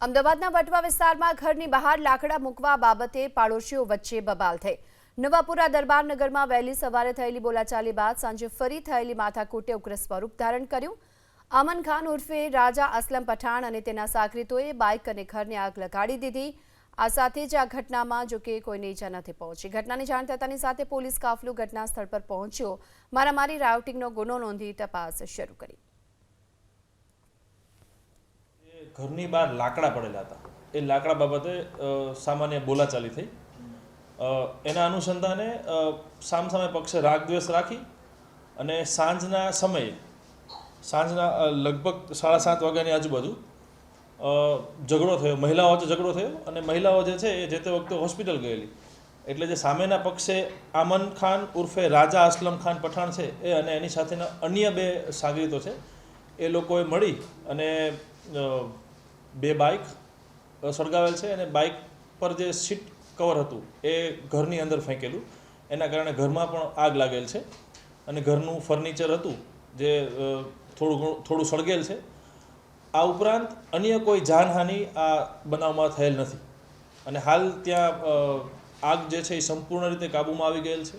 અમદાવાદના વટવા વિસ્તારમાં ઘરની બહાર લાકડા મૂકવા બાબતે પાડોશીઓ વચ્ચે બબાલ થઈ। નવાપુરા દરબારનગરમાં વહેલી સવારે થયેલી બોલાચાલી બાદ સાંજે ફરી થયેલી માથાકૂટે ઉગ્ર સ્વરૂપ ધારણ કર્યું। અમન ખાન ઉર્ફે રાજા અસલમ પઠાણ અને તેના સાગરીતોએ બાઇક અને ઘરને આગ લગાડી દીધી। આ સાથે જ આ ઘટનામાં જો કે કોઈને ઈજા નથી પહોંચી। ઘટનાની જાણ થતાની સાથે પોલીસ કાફલો ઘટના સ્થળ પર પહોંચ્યો, મારામારી રાયોટિંગનો ગુનો નોંધી તપાસ શરૂ કરી। ઘરની બહાર લાકડા પડેલા હતા, એ લાકડા બાબતે સામાન્ય બોલાચાલી થઈ। એના અનુસંધાને સામસામે પક્ષે રાગદ્વેષ રાખી અને સાંજના લગભગ 7:30 વાગ્યાની આજુબાજુ ઝઘડો થયો, મહિલાઓ વચ્ચે ઝઘડો થયો અને મહિલાઓ જે છે એ જે તે વખતે હોસ્પિટલ ગયેલી। એટલે જે સામેના પક્ષે આમન ખાન ઉર્ફે રાજા અસલમ ખાન પઠાણ છે એ અને એની સાથેના અન્ય 2 સાગરીતો છે એ લોકોએ મળી અને 2 બાઇક સળગાવેલ છે અને બાઇક પર જે સીટ કવર હતું એ ઘરની અંદર ફેંકેલું। એના કારણે ઘરમાં પણ આગ લાગેલ છે અને ઘરનું ફર્નિચર હતું જે થોડું સળગેલ છે। આ ઉપરાંત અન્ય કોઈ જાનહાનિ આ બનાવમાં થયેલ નથી અને હાલ ત્યાં આગ જે છે એ સંપૂર્ણ રીતે કાબૂમાં આવી ગયેલ છે।